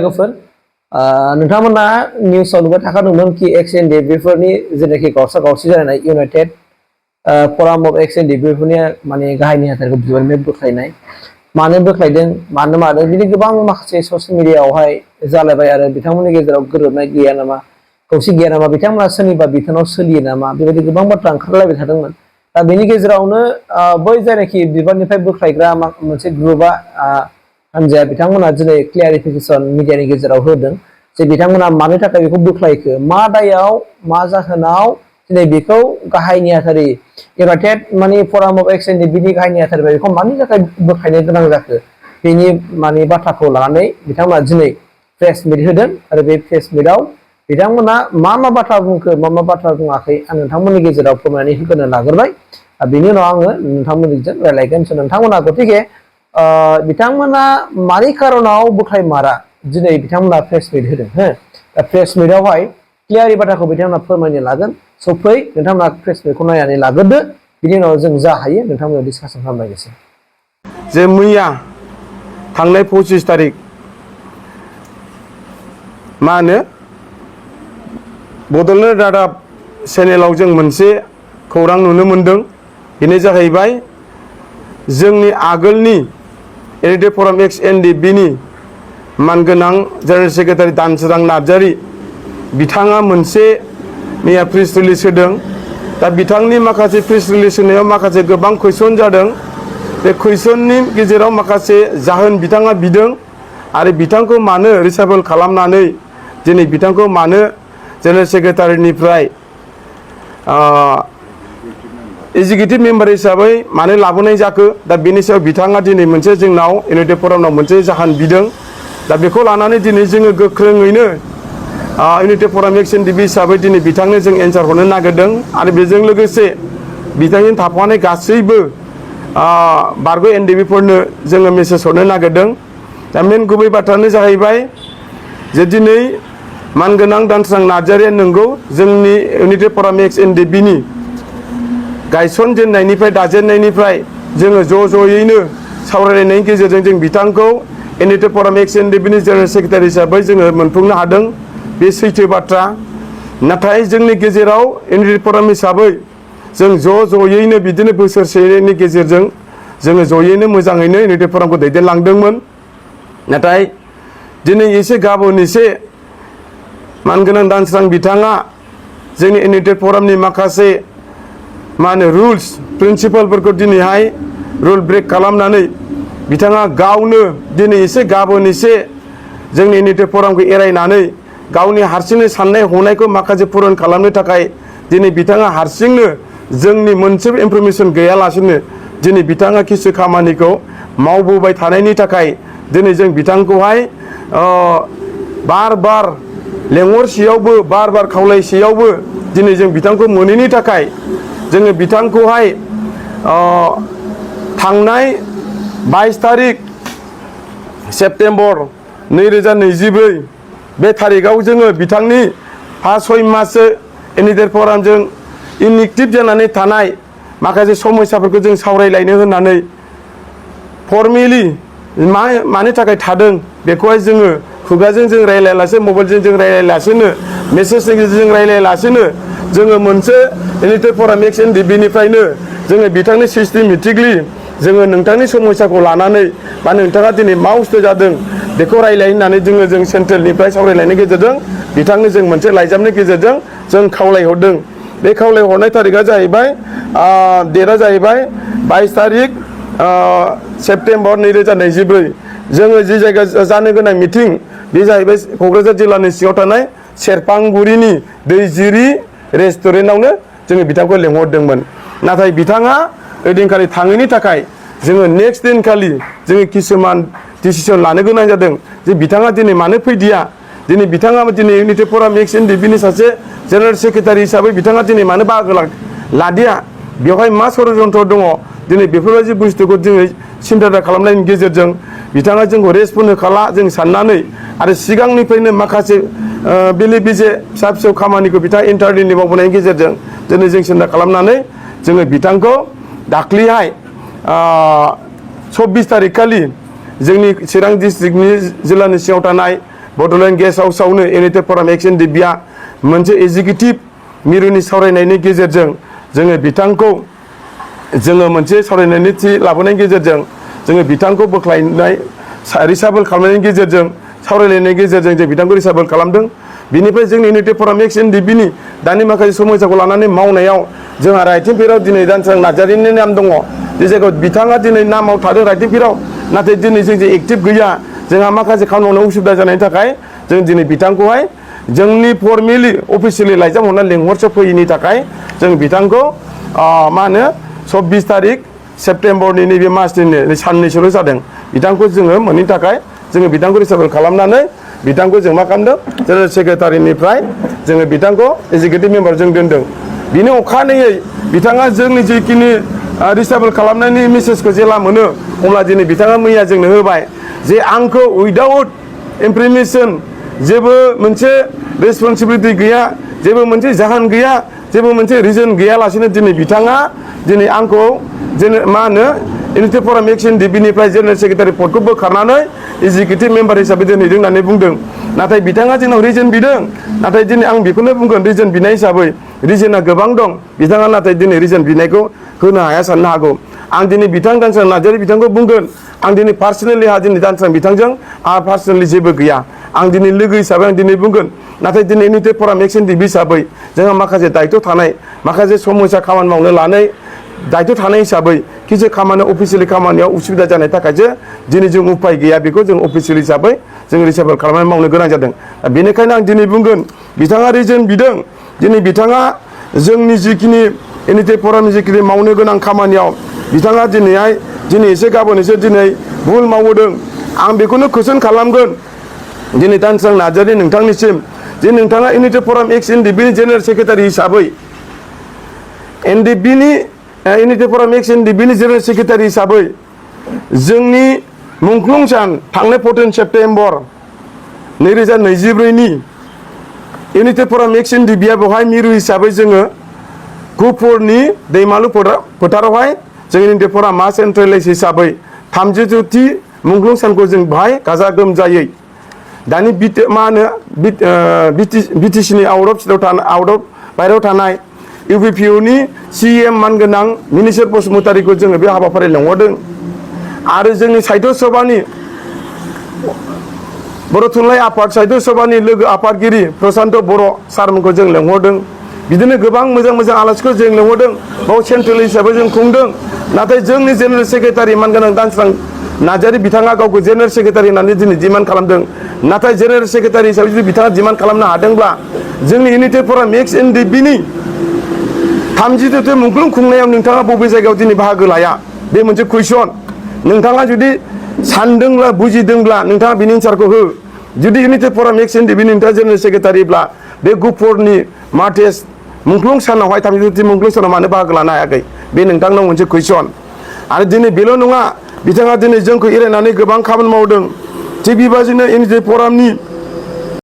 नोंथांमोना निउसाव नुबाय थाखादोंमोन कि एक्स एनडिएफबिफोरनि जेनाखि गावसा गावसि जानाय इउनाइटेड फराम अफ एक्स एनडिएफबिफोरनि माने गाहाय नेहाथारखौ बिबारनिफ्राय बोख्लायनाय मानो बोख्लायदों मानो मादों बिदि गोबां माखासे ससियेल मिडियायावहाय जालायबाय आरो बिथांमोननि गेजेराव गोरोबनाय गैया नामा खौसे गैया नामा बिथांमोना सोरनिबा बिथोनाव सोलियो नामा बेबायदि गोबां बाथ्रा ओंखारलायबाय थादोंमोन दा बेनि गेजेरावनो बै जायनाखि बिबारनिफ्राय बोख्लायग्रा मोनसे ग्रुपआ हानजाया बिथांमोना दिनै क्लियारिफिकेसन मिडियानि गेजेराव होदों जे बिथांमोना मानि थाखाय बेखौ बोख्लायखो मा दायाव मा जाहोनाव दिनै बेखौ गाहाय नेहाथारि इउनाइटेड माने फराम अफ एक्स एनडिएफबिनि गाहाय नेहाथारि बेखौ मानि थाखाय बोख्लायनो गोनां जाखो बेनि माने बाथ्राखौ लानानै बिथांमोना दिनै प्रेस मिट होदों आरो बे प्रेस मिटआव बिथांमोना मा बाथ्रा बुंखो मा बाथ्रा बुङाखै आं नोंथांमोननि गेजेराव फोरमायनानै होनो नागिरबाय बेनि उनाव आङो नोंथांमोनजों रायलायगोन नोंथांमोना गतिके बिथांमोना मानि खारनाव बोख्लायमारा दिनै बिथांमोना प्रेस मिट होदों दा प्रेस मिटआवहाय क्लियारि बाथ्राखौ बिथांमोना फोरमायनो लागोन सफै नोंथांमोना प्रेस मिटखौ नायनानै लाग्रोदो बिनि उनाव जों जा हायो नोंथांमोना डिसकासन खालामलायनोसै जे मैया थांनाय 25 तारिख मा होनो बड'लेण्ड रादाब चेनेलाव जों मोनसे खौरां नुनो मोनदों बेनो जाहैबाय जोंनि आगोलनि एनडिएफबि फराम एक्स एनडिएफबिनि मानगोनां जेनेरेल सेक्रेटारि दानसोरां नार्जारि बिथाङा मोनसे मैया प्रेस रिलिज होदों दा बिथांनि माखासे प्रेस रिलिज होनायाव माखासे गोबां कुइसन जादों बे कुइसननि गेजेराव माखासे जाहोन बिथाङा बिदों आरो बिथांखौ मानो रिसाइबल खालामनानै दिनै बिथांखौ मानो जेनेरेल सेक्रेटारिनिफ्राय एग्जिकिउटिभ मेम्बार हिसाबै मानो लाबोनाय जाखो दा बेनि सायाव बिथाङा दिनै मोनसे जोंनाव इउनाइटेड फरामाव मोनसे जाहोन बिदों दा बेखौ लानानै दिनै जोङो गोख्रोङैनो इउनाइटेड फराम एक्स एनडिएफबि हिसाबै दिनै बिथांनो जों एन्सार हरनो नागिरदों आरो बेजों लोगोसे बिथांजों थाफानाय गासैबो बारग' एनडिएफबिफोरनो जोङो मेसेज हरनो नागिरदों दा मेन गुबै बाथ्रायानो जाहैबाय जे दिनै मानगोनां दानसोरां नार्जारिया नंगौ जोंनि इउनाइटेड फराम एक्स एनडिएफबिनि गायसनजेननायनिफ्राय दाजेननायनिफ्राय जोङो ज'यैनो सावरायलायनायनि गेजेरजों जों बिथांखौ इउनाइटेड फराम एक्स एनडिएफबिनि जेनेरेल सेक्रेटारि हिसाबै जोङो मोनफुंनो हादों बे सैथो बाथ्रा नाथाय जोंनि गेजेराव इउनाइटेड फराम हिसाबै जों ज'यैनो बिदिनो बोसोरसेनि गेजेरजों जोङो ज'यैनो मोजाङैनो इउनाइटेड फरामखौ दैदेनलांदोंमोन नाथाय दिनै एसे गाबोन एसे मानगोनां दानसोरां बिथाङा जोंनि इउनाइटेड फरामनि माखासे मा होनो रुल्स प्रिन्सिपालफोरखौ दिनैहाय रुल ब्रेक खालामनानै बिथाङा गावनो दिनै एसे गाबोन एसे जोंनि इउनाइटेड फरामखौ एरायनानै गावनि हारसिंनो साननाय हनायखौ माखासे पुरन खालामनो थाखाय दिनै बिथाङा हारसिंनो जोंनि मोनसेबो इनफरमेसन गैयालासेनो दिनै बिथाङा किसु खामानिखौ मावबोबाय थानायनि थाखाय दिनै जों बिथांखौहाय बार बार लेंहरसेयावबो बार बार खावलायसेयावबो दिनै जों बिथांखौ मोनैनि थाखाय जोङो बिथांखौहाय थांनाय 22 तारिख सेप्तेम्बर 2024 बे तारिखआव जोङो बिथांनि 5-6 माससो इउनाइटेड फरामजों इनएक्टिभ जानानै थानाय माखासे समस्याफोरखौ जों सावरायलायनो होननानै फर्मेलि मानि थाखाय थादों बेखौहाय जोङो खुगाजों जों रायलायालासे मबाइलजों जों रायलायालासेनो मेसेजनि गेजेरजों रायलायालासेनो जोङो मोनसे इउनाइटेड फराम एक्स एनडिएफबिनिफ्रायनो जोङो बिथांनि सिस्टेमेटिकलि जोङो नोंथांनि समस्याखौ लानानै बा नोंथाङा दिनै मा बुस्थु जादों बेखौ रायलाय होननानै जों सेन्ट्रेलनिफ्राय सावरायलायनायनि गेजेरजों बिथांनो जों मोनसे लाइजामनि गेजेरजों जों खावलायहरदों बे खावलायहरनाय तारिखआ जाहैबाय डेटआ जाहैबाय 22 तारिख सेप्तेम्बर 2024 जोङो जि जायगा जानो गोनां मिटिं बे जाहैबाय क'क्राझार जिल्लानि सिङाव थानाय सेरफांगुरिनि दैजिरि रेस्टुरेन्टआवनो जोङो बिथांखौ लेंहरदोंमोन नाथाय बिथाङा ओइदिनखालि थाङैनि थाखाय जोङो नेक्स्ट दिनखालि जोङो किसुमान डिसिसन लानो गोनां जादों जे बिथाङा दिनै मानो फैदिया दिनै बिथाङा दिनै इउनाइटेड फराम एक्स एनडिएफबिनि सासे जेनेरेल सेक्रेटारि हिसाबै बिथाङा दिनै मानो बाहागो लादिया बेवहाय मा षड़यन्त्र दङ दिनै बेफोरबायदि बुस्थुखौ जोङो सिन्था खालामनायनि गेजेरजों बिथाङा जोंखौ रेसपन्ड होखाला जों साननानै आरो सिगांनिफ्रायनो माखासे बेले बेजे फिसा फिसौ खामानिखौ बिथाङा इन्टारनेटनि मावबोनायनि गेजेरजों दिनै जों सिन्था खालामनानै जोङो बिथांखौ दाख्लैहाय 24 तारिख खालि जोंनि चिरां डिस्ट्रिक्टनि जिल्लानि सिङाव थानाय बड'लेण्ड गेस्ट हाउसावनो इउनाइटेड फराम एक्स एनडिएफबिआ मोनसे एग्जिकिउटिभ मिरुनि सावरायनायनि गेजेरजों जोङो बिथांखौ जोङो मोनसे सावरायनायनि थि लाबोनायनि गेजेरजों जोङो बिथांखौ बोख्लायनाय रिसाबल खालामनायनि गेजेरजों सावरायलायनायनि गेजेरजों जों बिथांखौ रिसाबल खालामदों बिनिफ्राय जोंनि इउनाइटेड फराम एक्स एनडिएफबिनि दानि माखासे समयसाखौ लानानै मावनायाव जोंहा राइटिं पेडआव दिनै दानस्रां नार्जारिनि नाम दङ जे जायगायाव बिथाङा दिनै नामाव थादों राइटिं पेडआव नाथाय दिनै जों जे एक्टिभ गैया जोंहा माखासे खामानि मावनायाव उसुबिदा जानायनि थाखाय जों दिनै बिथांखौहाय जोंनि फर्मेलि अफिसियेलि लाइजाम हरनानै लेंहरसो फैयैनि थाखाय जों बिथांखौ मा होनो 24 तारिख सेप्तेम्बरनि नैबे मासनि साननैसोल' जादों बिथांखौ जोङो मोनैनि थाखाय जोङो बिथांखौ रिसाबल खालामनानै बिथांखौ जों मा खालामदों जेनेरेल सेक्रेटारिनिफ्राय जोङो बिथांखौ एग्जिकिउटिभ मेम्बार जों दोनदों बिनि अखानायै बिथाङा जोंनि जिखिनि रिसाबल खालामनायनि मेसेजखौ जेला मोनो अब्ला दिनै बिथाङा मैया जोंनो होबाय जे आंखौ उइदाउट इनफरमेसन जेबो मोनसे रेसपन्सिबिलिटि गैया जेबो मोनसे जाहोन गैया जेबो मोनसे रिजन गैयालासेनो दिनै बिथाङा दिनै आंखौ मा होनो इउनाइटेड फराम एक्स एनडिएफबिनिफ्राय जेनेरेल सेक्रेटारि पदखौ बोखारनानै एग्जिकिउटिभ मेम्बार हिसाबै दोनहैदों होननानै बुंदों नाथाय बिथाङा जोंनाव रिजन बिदों नाथाय दिनै आं बेखौनो बुंगोन रिजन बिनाय हिसाबै रिजना गोबां दं बिथाङा नाथाय दिनै रिजन बिनायखौ होनो हाया साननो हागौ आं दिनै बिथां दानस्रां नार्जारि बिथांखौ बुंगोन आं दिनै पार्सनेलि दिनै दानस्रां बिथांजों आंहा पार्सनेलि जेबो गैया आं दिनै लोगो हिसाबै आं दिनै बुंगोन नाथाय दिनै इउनाइटेड फराम एक्स एनडिएफबि हिसाबै जोंहा माखासे दायित्व थानाय माखासे समयसा खामानि मावनो लानाय दायित्व थानाय हिसाबै किसु खामानि अफिसियेलि खामानियाव उसुबिदा जानायनि थाखायसो दिनै जों उपाय गैया बेखौ जों अफिसियेल हिसाबै जों रिसाबल खालामनानै मावनो गोनां जादों बेनिखायनो आं दिनै बुंगोन बिथाङा रिजन बिदों दिनै बिथाङा जोंनि जिखिनि इउनाइटेड फरामनि जिखिनि मावनो गोनां खामानियाव बिथाङा दिनै एसे गाबोन एसे दिनै भुल मावदों आं बेखौनो कुइसन खालामगोन दिनै दानस्रां नार्जारि नोंथांनिसिम जे नोंथाङा इउनाइटेड फराम एक्स एनडिएफबिनि जेनेरेल सेक्रेटारि हिसाबै इउनाइटेड फराम एक्स एनडिएफबिनि जेनेरेल सेक्रेटारि हिसाबै जोंनि मुंख्लं सान थांनाय 14 सेप्तेम्बर 2024नि इउनाइटेड फराम एक्स एनडिएफबिआ बेवहाय मिरु हिसाबै जोङो गुफुरनि दैमालु फोथारावहाय जोंनि इउनाइटेड फराम मा सेन्ट्रेलाइज हिसाबै 32थि मुंख्लं सानखौ जों बेवहाय गाजा गोमजायै दानि मा होनो बिटिसिनि आउट अफ बायहेरायाव थानाय इउपिपिअनि सिएम मानगोनां मिनिस्टार बसुमतारीखौ जोङो बे हाबाफारियाव लेंहरदों आरो जोंनि साहित्य सभानि बर' थुनलाइ आफाद साहित्य सभानि लोगो आफादगिरि प्रसान्त बर' सारमोनखौ जों लेंहरदों बिदिनो गोबां मोजां मोजां आलासिखौ जों लेंहरदों बाव सेन्ट्रेल हिसाबै जों खुंदों नाथाय जोंनि जेनेरेल सेक्रेटारि मानगोनां दानस्रां नार्जारि बिथाङा गावखौ जेनेरेल सेक्रेटारि होननानै दिनै डिमान्ड खालामदों नाथाय जेनेरेल सेक्रेटारि हिसाबै जुदि बिथाङा डिमान्ड खालामनो हादोंब्ला जोंनि इउनाइटेड फराम एक्स एनडिएफबिनि 32थि मुंख्लं खुंनायाव नोंथाङा बबे जायगायाव दिनै बाहागो लाया बे मोनसे कुइसन नोंथाङा जुदि सानदोंब्ला बुजिदोंब्ला नोंथाङा बिनि एन्सारखौ हो जुदि इउनाइटेड फराम एक्स एनडिएफबिनि नोंथाङा जेनेरेल सेक्रेटारिब्ला बे गुफुरनि मार्टेस मुंख्लं सानावहाय 32थि मुंख्लं सानाव मानो बाहागो लानो हायाखै बे नोंथांनाव मोनसे कुइसन आरो दिनै बेल' नङा बिथाङा दिनै जोंखौ एरायनानै गोबां खामानि मावदों थिग बेबादिनो इउनाइटेड फरामनि